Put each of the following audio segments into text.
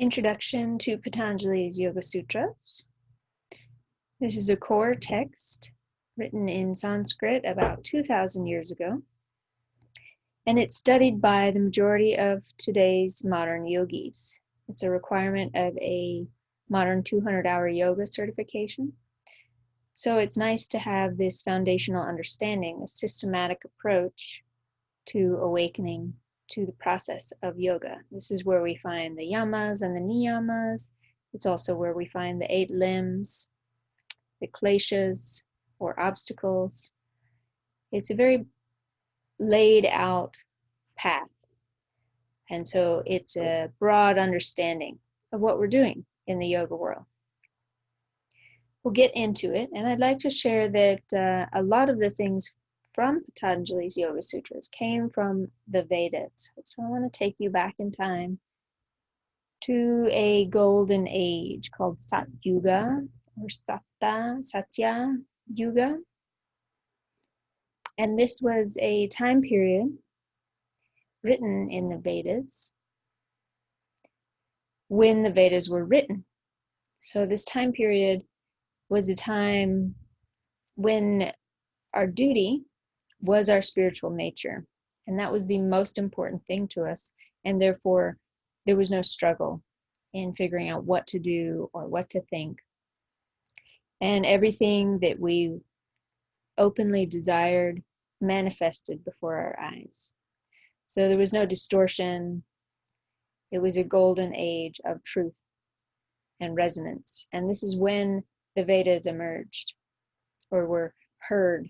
Introduction to Patanjali's Yoga Sutras. This is a core text written in Sanskrit about 2,000 years ago, and it's studied by the majority of today's modern yogis. It's a requirement of a modern 200-hour yoga certification. So it's nice to have this foundational understanding, a systematic approach to awakening to the process of yoga. This is where we find the yamas and the niyamas. It's also where we find the 8 limbs, the kleshas or obstacles. It's a very laid out path. And so it's a broad understanding of what we're doing in the yoga world. We'll get into it, and I'd like to share that a lot of the things from Patanjali's Yoga Sutras came from the Vedas. So I want to take you back in time to a golden age called Sat Yuga or Satya Yuga. And this was a time period written in the Vedas when the Vedas were written. So this time period was a time when our duty was our spiritual nature, and that was the most important thing to us, and therefore there was no struggle in figuring out what to do or what to think, and everything that we openly desired manifested before our eyes. So there was no distortion. It was a golden age of truth and resonance, and this is when the Vedas emerged or were heard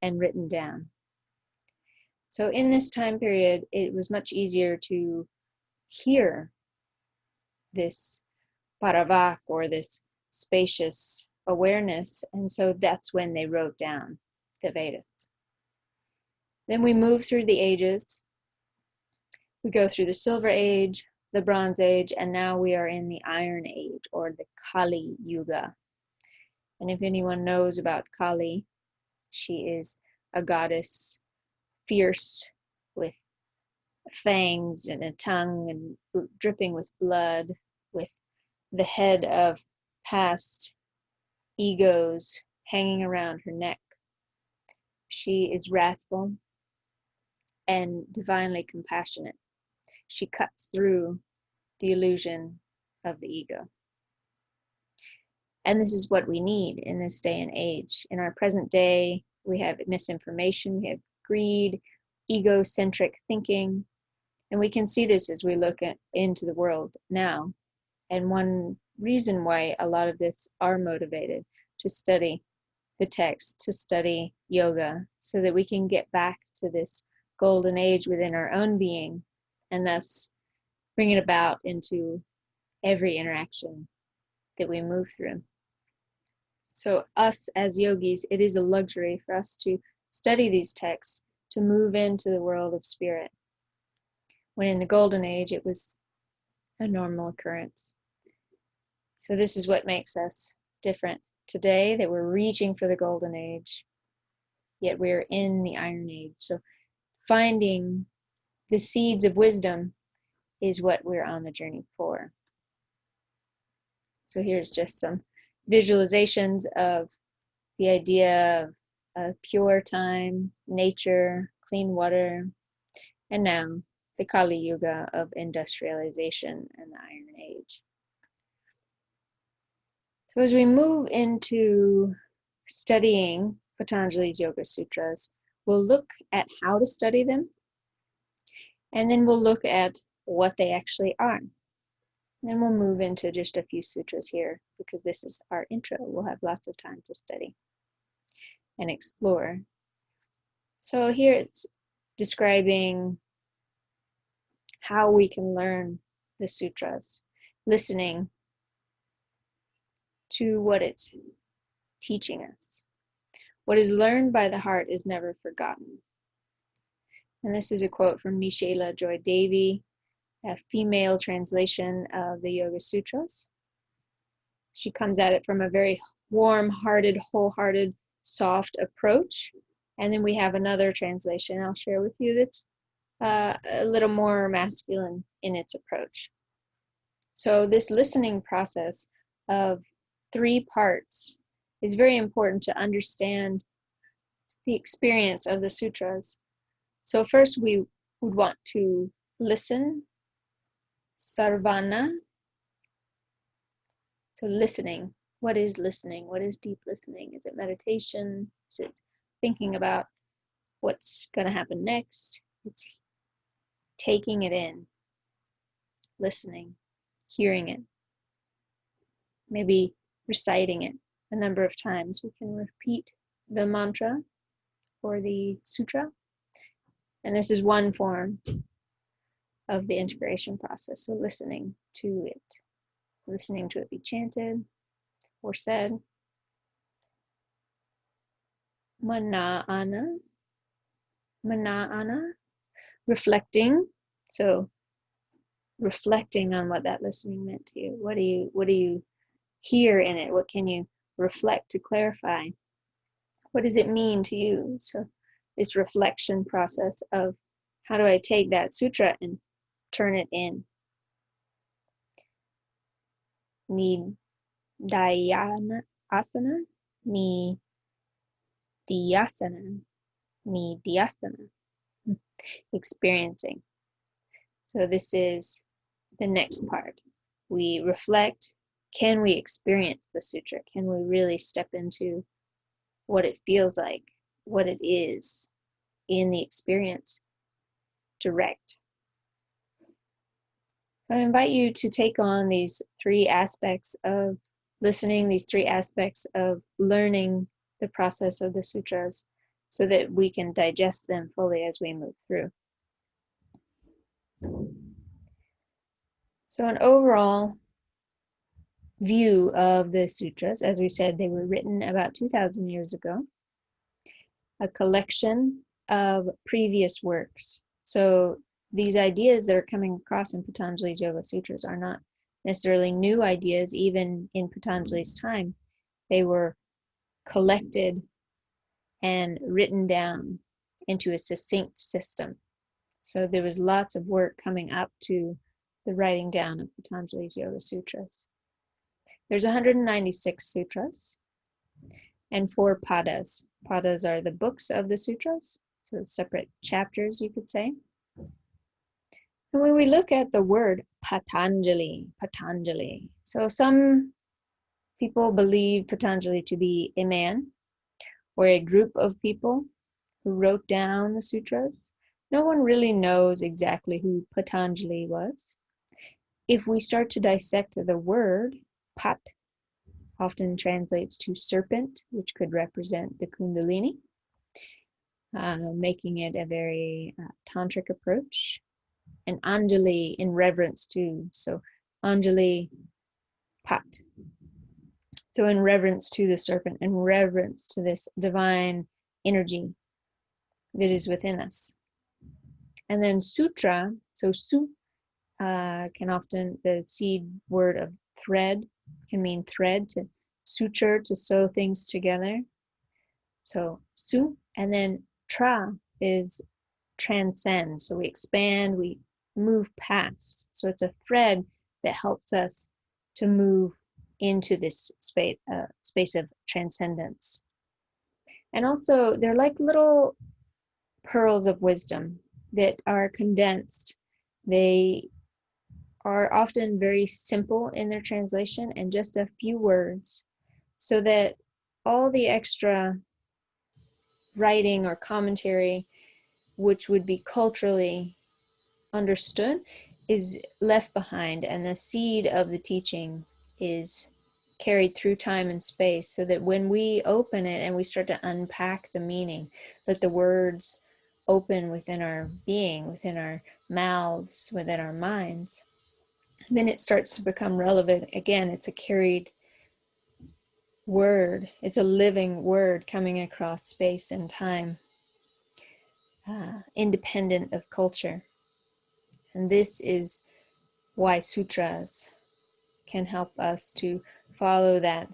and written down. So in this time period, it was much easier to hear this paravak or this spacious awareness, and so that's when they wrote down the Vedas. Then we move through the ages. We go through the Silver Age, the Bronze Age, and now we are in the Iron Age or the Kali Yuga. And if anyone knows about Kali, she is a goddess, fierce, with fangs and a tongue and dripping with blood, with the head of past egos hanging around her neck. She is wrathful and divinely compassionate. She cuts through the illusion of the ego. And this is what we need in this day and age. In our present day, we have misinformation, we have greed, egocentric thinking, and we can see this as we look into the world now. And one reason why a lot of this are motivated to study the text, to study yoga, so that we can get back to this golden age within our own being, and thus bring it about into every interaction that we move through. So us as yogis, it is a luxury for us to study these texts, to move into the world of spirit. When in the golden age, it was a normal occurrence. So this is what makes us different today, that we're reaching for the golden age, yet we're in the iron age. So finding the seeds of wisdom is what we're on the journey for. So here's just some visualizations of the idea of pure time, nature, clean water, and now the Kali Yuga of industrialization and the Iron Age. So as we move into studying Patanjali's Yoga Sutras, we'll look at how to study them, and then we'll look at what they actually are. Then we'll move into just a few sutras here, because this is our intro. We'll have lots of time to study and explore. So here it's describing how we can learn the sutras, listening to what it's teaching us. What is learned by the heart is never forgotten. And this is a quote from Nishela Joy Devi, a female translation of the Yoga Sutras. She comes at it from a very warm-hearted, wholehearted, soft approach. And then we have another translation I'll share with you that's a little more masculine in its approach. So this listening process of 3 parts is very important to understand the experience of the sutras. So first we would want to listen, sarvana. So listening. What is listening? What is deep listening? Is it meditation? Is it thinking about what's going to happen next? It's taking it in, listening, hearing it, maybe reciting it a number of times. We can repeat the mantra or the sutra. And this is one form of the integration process. So listening to it be chanted or said. Mana'ana, reflecting. So reflecting on what that listening meant to you. What do you hear in it? What can you reflect to clarify? What does it mean to you? So this reflection process of how do I take that sutra and turn it in? Nidayana asana, nidhyasana, experiencing. So this is the next part. We reflect. Can we experience the sutra? Can we really step into what it feels like, what it is in the experience direct? I invite you to take on these 3 aspects of listening, these 3 aspects of learning the process of the sutras so that we can digest them fully as we move through. So an overall view of the sutras, as we said, they were written about 2,000 years ago, a collection of previous works. So these ideas that are coming across in Patanjali's Yoga Sutras are not necessarily new ideas, even in Patanjali's time. They were collected and written down into a succinct system. So there was lots of work coming up to the writing down of Patanjali's Yoga Sutras. There's 196 sutras and 4 padas. Padas are the books of the sutras, so separate chapters, you could say. And when we look at the word Patanjali, so some people believe Patanjali to be a man or a group of people who wrote down the sutras. No one really knows exactly who Patanjali was. If we start to dissect the word, Pat often translates to serpent, which could represent the Kundalini, making it a very tantric approach. And Anjali in reverence to, so Anjali, Pat. So in reverence to the serpent, in reverence to this divine energy that is within us. And then sutra, so su can often, the seed word of thread can mean thread, to suture, to sew things together. So su, and then tra is transcend. So we expand, we move past. So it's a thread that helps us to move into this space of transcendence. And also they're like little pearls of wisdom that are condensed. They are often very simple in their translation and just a few words, so that all the extra writing or commentary, which would be culturally understood, is left behind, and the seed of the teaching is carried through time and space, so that when we open it and we start to unpack the meaning, let the words open within our being, within our mouths, within our minds, then it starts to become relevant. Again, it's a carried word. It's a living word coming across space and time, independent of culture. And this is why sutras can help us to follow that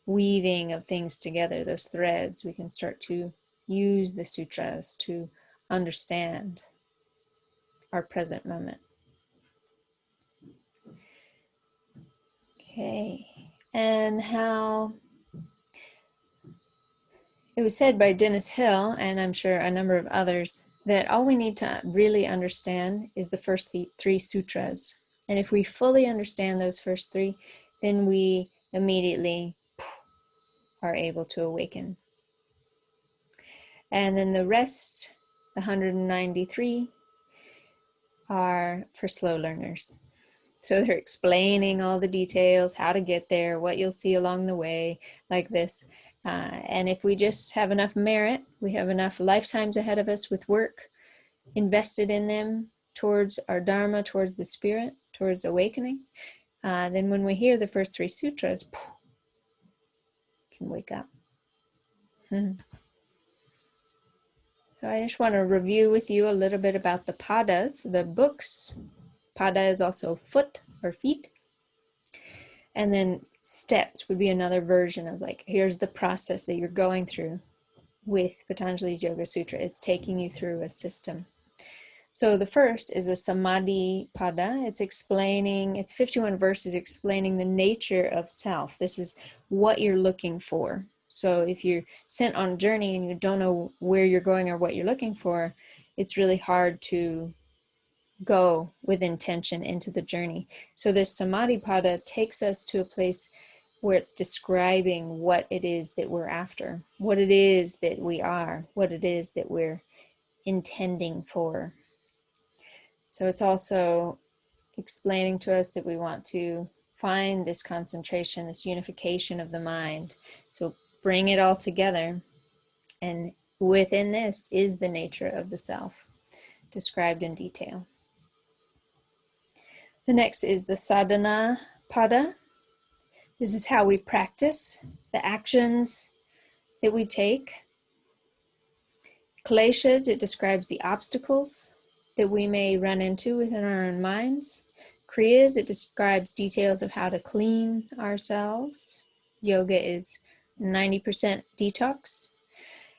weaving of things together, those threads. We can start to use the sutras to understand our present moment. Okay, and how it was said by Dennis Hill, and I'm sure a number of others, that all we need to really understand is the first three sutras. And if we fully understand those first three, then we immediately are able to awaken. And then the rest, the 193, are for slow learners. So they're explaining all the details, how to get there, what you'll see along the way, like this. And if we just have enough merit, we have enough lifetimes ahead of us with work invested in them towards our Dharma, towards the spirit, towards awakening, then when we hear the first three sutras, can wake up. So I just want to review with you a little bit about the padas, the books. Pada is also foot or feet. And then steps would be another version of like, here's the process that you're going through with Patanjali's Yoga Sutra. It's taking you through a system. So the first is a Samadhi Pada. It's 51 verses explaining the nature of self. This is what you're looking for. So if you're sent on a journey and you don't know where you're going or what you're looking for, it's really hard to go with intention into the journey. So this Samadhi Pada takes us to a place where it's describing what it is that we're after, what it is that we are, what it is that we're intending for. So it's also explaining to us that we want to find this concentration, this unification of the mind. So bring it all together. And within this is the nature of the self, described in detail. The next is the sadhana pada. This is how we practice, the actions that we take. Kleshas, it describes the obstacles that we may run into within our own minds. Kriyas, it describes details of how to clean ourselves. Yoga is 90% detox.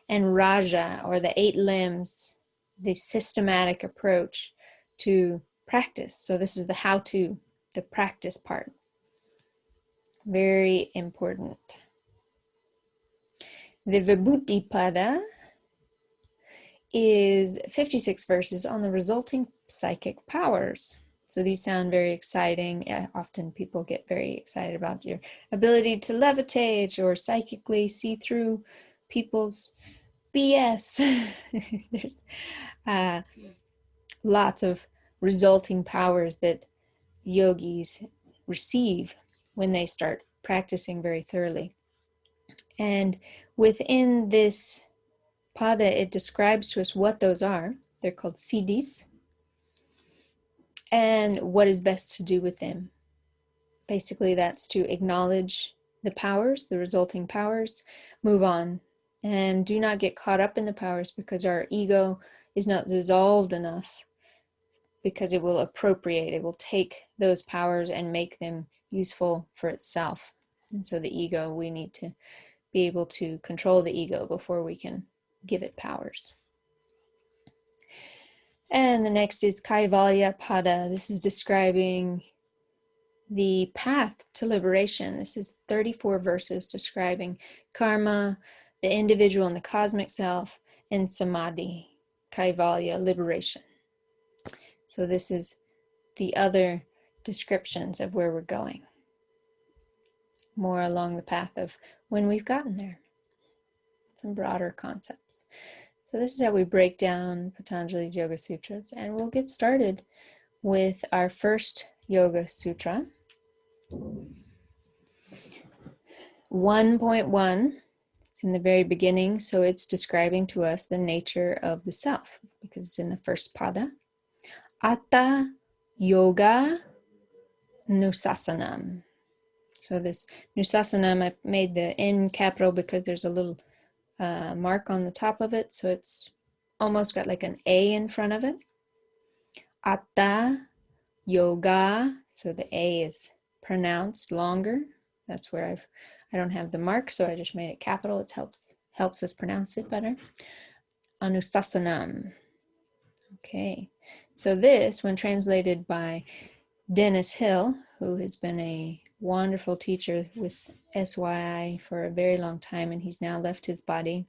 And Raja, or the 8 limbs, the systematic approach to practice. So this is the how-to, the practice part. Very important. The Vibhuti Pada is 56 verses on the resulting psychic powers. So these sound very exciting. Often people get very excited about your ability to levitate or psychically see through people's BS. There's lots of resulting powers that yogis receive when they start practicing very thoroughly. And within this pada, it describes to us what those are. They're called siddhis, and what is best to do with them. Basically, that's to acknowledge the powers, the resulting powers, move on, and do not get caught up in the powers because our ego is not dissolved enough, because it will appropriate, it will take those powers and make them useful for itself. And so the ego, we need to be able to control the ego before we can give it powers. And the next is Kaivalya Pada. This is describing the path to liberation. This is 34 verses describing karma, the individual and the cosmic self, and samadhi, Kaivalya, liberation. So this is the other descriptions of where we're going. More along the path of when we've gotten there. Some broader concepts. So this is how we break down Patanjali's Yoga Sutras, and we'll get started with our first Yoga Sutra. 1.1, it's in the very beginning, so it's describing to us the nature of the self, because it's in the first pada. Atta Yoga Nusasanam. So this Nusasanam, I made the N capital because there's a little mark on the top of it, so it's almost got like an A in front of it. Atta Yoga, so the A is pronounced longer. That's where I don't have the mark, so I just made it capital. It helps us pronounce it better. Anusasanam. Okay, so this, when translated by Dennis Hill, who has been a wonderful teacher with SYI for a very long time, and he's now left his body.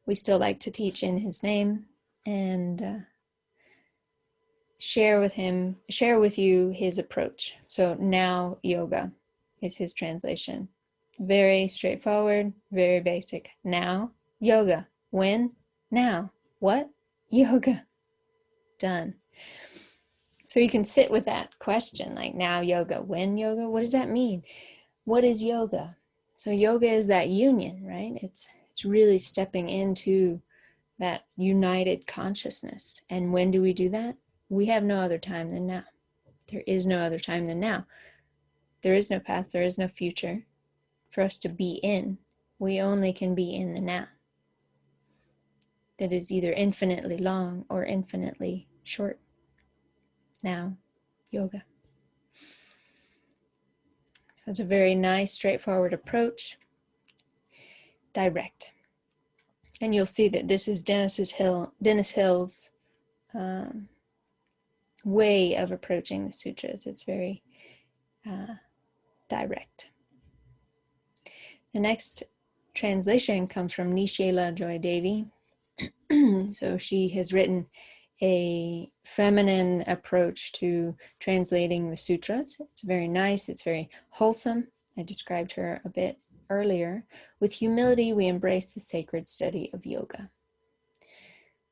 We still like to teach in his name and share with you his approach. So now yoga is his translation. Very straightforward, very basic. Now yoga. When? Now. What? Yoga. Done. So you can sit with that question, like now yoga, when yoga? What does that mean? What is yoga? So yoga is that union, right? It's really stepping into that united consciousness. And when do we do that? We have no other time than now. There is no other time than now. There is no past, there is no future for us to be in. We only can be in the now. That is either infinitely long or infinitely short. Now, yoga. So it's a very nice, straightforward approach. Direct. And you'll see that this is Dennis Hill's way of approaching the sutras. It's very direct. The next translation comes from Nishela Joy Devi. So she has written a feminine approach to translating the sutras. It's very nice. It's very wholesome. I described her a bit earlier. With humility, we embrace the sacred study of yoga.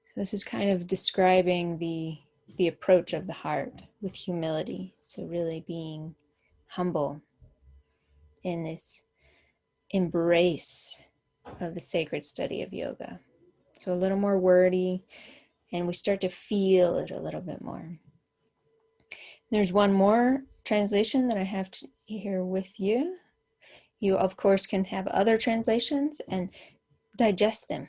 So this is kind of describing the approach of the heart with humility. So really being humble in this embrace of the sacred study of yoga. So a little more wordy, and we start to feel it a little bit more. There's one more translation that I have here with you. You, of course, can have other translations and digest them.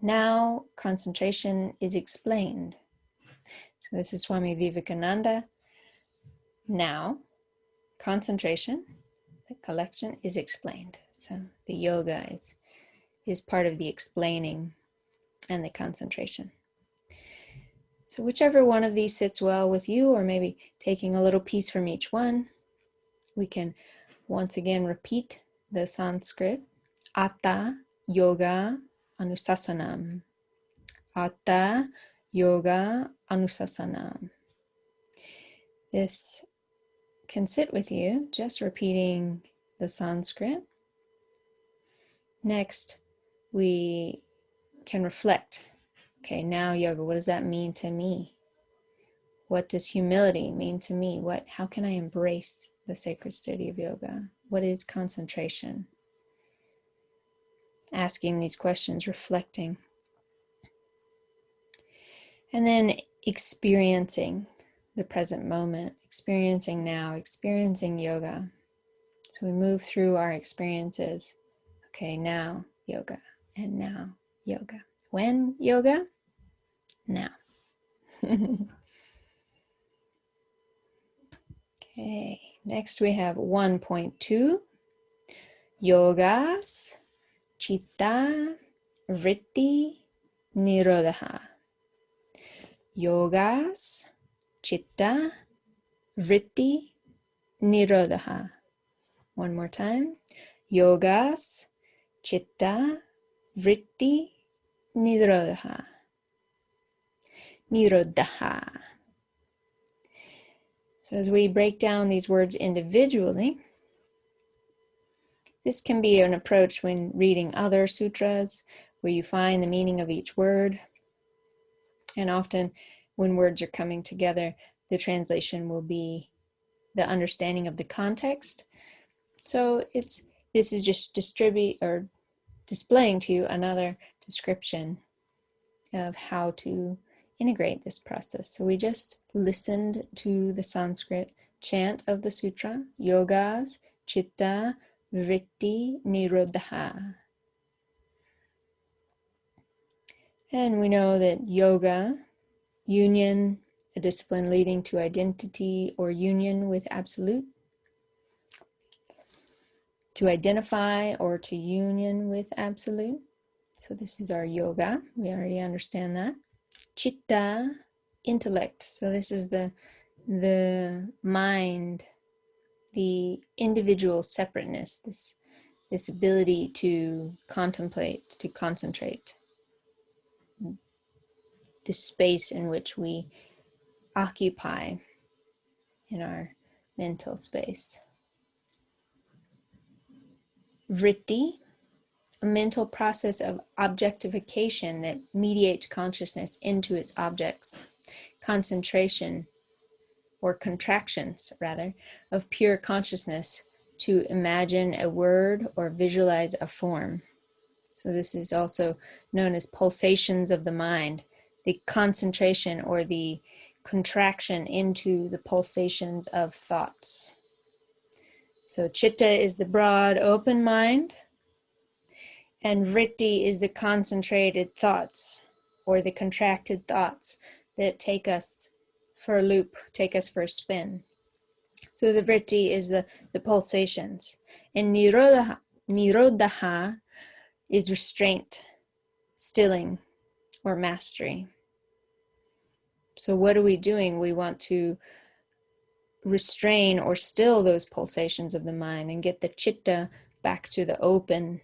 Now, concentration is explained. So this is Swami Vivekananda. Now, concentration, the collection, is explained. So the yoga is part of the explaining and the concentration. So whichever one of these sits well with you, or maybe taking a little piece from each one, we can once again repeat the Sanskrit. Atta Yoga Anusasanam. Atta Yoga Anusasanam. This can sit with you, just repeating the Sanskrit. Next, we can reflect. Okay, now yoga, what does that mean to me? What does humility mean to me? How can I embrace the sacred study of yoga? What is concentration? Asking these questions, reflecting. And then experiencing the present moment, experiencing now, experiencing yoga. So we move through our experiences. Okay, now yoga, and now yoga. When yoga? Now. Okay, next we have 1.2. Yogas Chitta Vritti Nirodha. Yogas Chitta Vritti Nirodha. One more time. Yogas Chitta Vritti Nirodha. Nirodha. So as we break down these words individually, this can be an approach when reading other sutras, where you find the meaning of each word. And often when words are coming together, the translation will be the understanding of the context. So this is just displaying to you another description of how to integrate this process. So we just listened to the Sanskrit chant of the sutra, Yogas Chitta Vritti Nirodha. And we know that yoga, union, a discipline leading to identity or union with absolute, to identify or to union with absolute. So this is our yoga. We already understand that. Chitta, intellect. So this is the mind, the individual separateness, this ability to contemplate, to concentrate, the space in which we occupy in our mental space. Vritti, a mental process of objectification that mediates consciousness into its objects. Concentration, or contractions rather, of pure consciousness to imagine a word or visualize a form. So this is also known as pulsations of the mind, the concentration or the contraction into the pulsations of thoughts. So chitta is the broad, open mind, and vritti is the concentrated thoughts or the contracted thoughts that take us for a loop, take us for a spin. So the vritti is the pulsations. And nirodha is restraint, stilling, or mastery. So what are we doing? We want to restrain or still those pulsations of the mind and get the chitta back to the open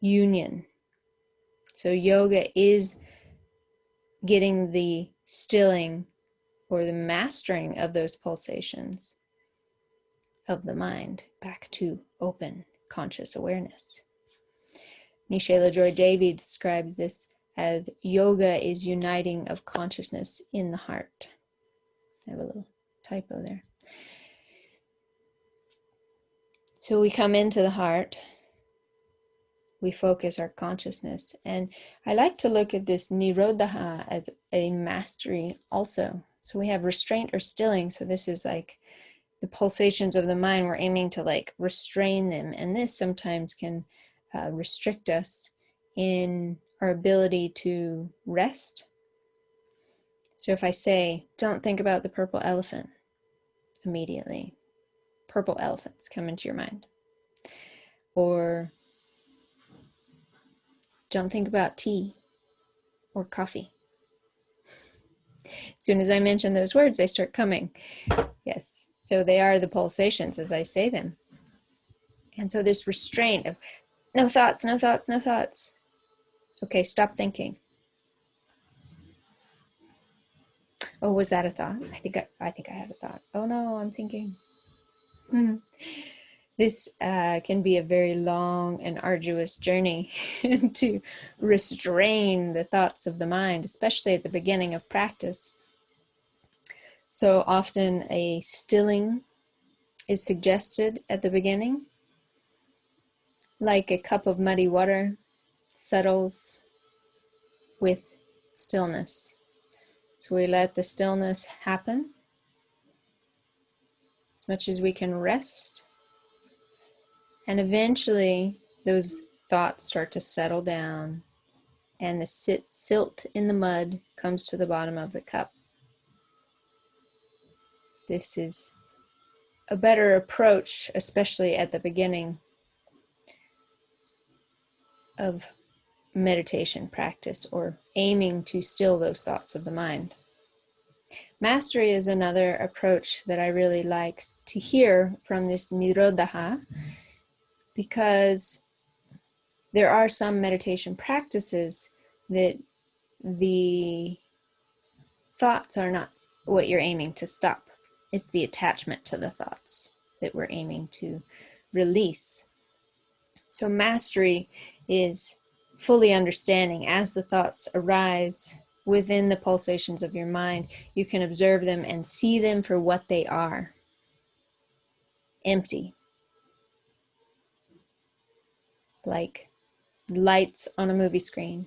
union. So yoga is getting the stilling or the mastering of those pulsations of the mind back to open conscious awareness. Nishela Joy Devi describes this as yoga is uniting of consciousness in the heart. I have a little typo there. So we come into the heart, we focus our consciousness, and I like to look at this nirodha as a mastery also. So we have restraint or stilling, so this is like the pulsations of the mind, we're aiming to like restrain them, and this sometimes can restrict us in our ability to rest. So if I say, don't think about the purple elephant immediately, purple elephants come into your mind. Or don't think about tea or coffee. As soon as I mention those words, they start coming. Yes, so they are the pulsations as I say them. And so this restraint of no thoughts, no thoughts, no thoughts. Okay, stop thinking. Oh, was that a thought? I think I had a thought. Oh no, I'm thinking. This can be a very long and arduous journey to restrain the thoughts of the mind, especially at the beginning of practice. So often a stilling is suggested at the beginning, like a cup of muddy water settles with stillness. So we let the stillness happen as much as we can rest. And eventually those thoughts start to settle down and the silt in the mud comes to the bottom of the cup. This is a better approach, especially at the beginning of meditation practice or aiming to still those thoughts of the mind. Mastery is another approach that I really like to hear from this nirodha, because there are some meditation practices that the thoughts are not what you're aiming to stop. It's the attachment to the thoughts that we're aiming to release. So mastery is fully understanding as the thoughts arise within the pulsations of your mind, you can observe them and see them for what they are. Empty. Like lights on a movie screen.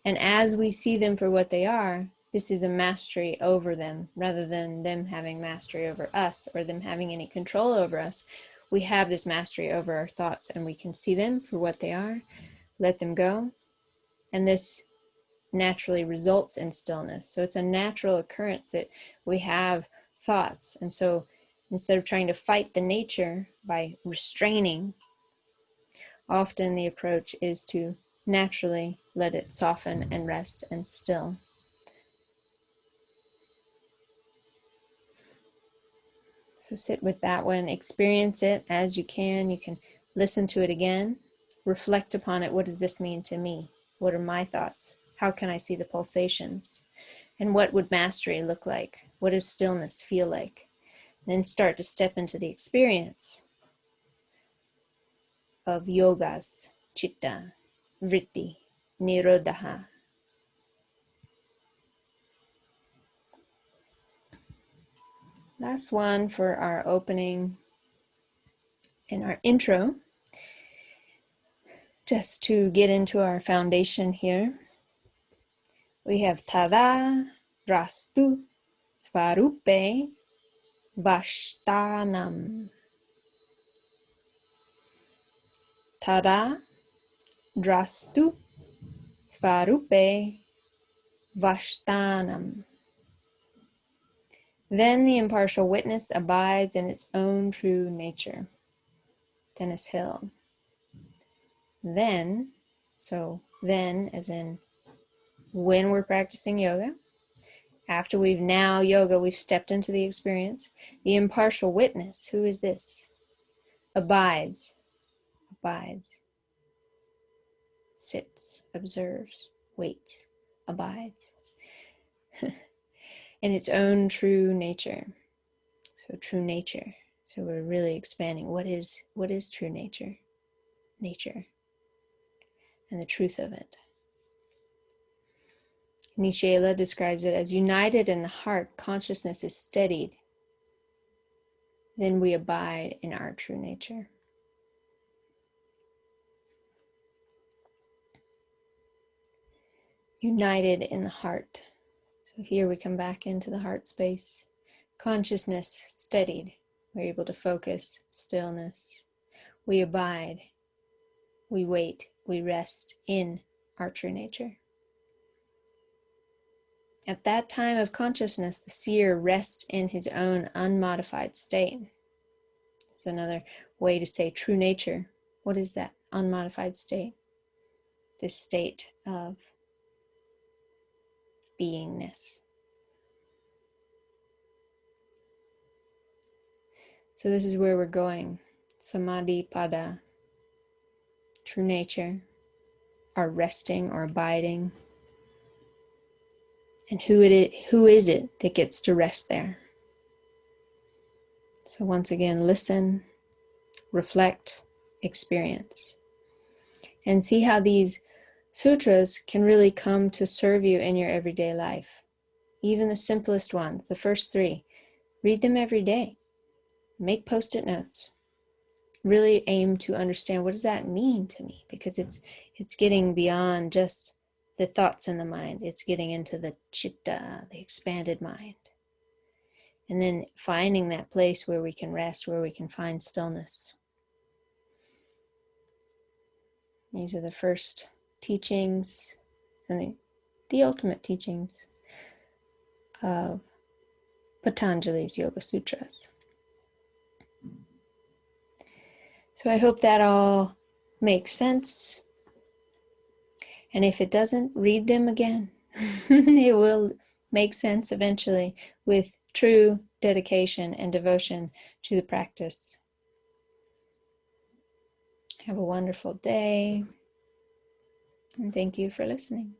And as we see them for what they are, this is a mastery over them, rather than them having mastery over us or them having any control over us. We have this mastery over our thoughts and we can see them for what they are, let them go, and this naturally results in stillness. So it's a natural occurrence that we have thoughts. And so instead of trying to fight the nature by restraining, often the approach is to naturally let it soften and rest and still. So sit with that one, experience it as you can. You can listen to it again, reflect upon it. What does this mean to me? What are my thoughts? How can I see the pulsations? And what would mastery look like? What does stillness feel like? Then start to step into the experience of yogas, chitta, vritti, nirodha. Last one for our opening and our intro, just to get into our foundation here. We have tada, rastu, svarupe, vashtanam. Tada, drastu, svarupe, vashtanam. Then the impartial witness abides in its own true nature. Dennis Hill. Then, so then as in when we're practicing yoga, after we've stepped into the experience, the impartial witness, who is this? Abides, sits, observes, waits, abides in its own true nature. So true nature. So we're really expanding. What is true nature? Nature and the truth of it. Nishela describes it as united in the heart, consciousness is steadied. Then we abide in our true nature. United in the heart. So here we come back into the heart space. Consciousness steadied. We're able to focus, stillness. We abide. We wait. We rest in our true nature. At that time of consciousness, the seer rests in his own unmodified state. It's another way to say true nature. What is that unmodified state? This state of beingness. So this is where we're going. Samadhi pada, true nature, our resting or abiding. And who is it that gets to rest there? So once again, listen, reflect, experience. And see how these sutras can really come to serve you in your everyday life. Even the simplest ones, the first 3, read them every day. Make post-it notes. Really aim to understand, what does that mean to me? Because it's getting beyond just the thoughts in the mind. It's getting into the chitta, the expanded mind. And then finding that place where we can rest, where we can find stillness. These are the first teachings and the ultimate teachings of Patanjali's Yoga Sutras. So I hope that all makes sense. And if it doesn't, read them again. It will make sense eventually with true dedication and devotion to the practice. Have a wonderful day. And thank you for listening.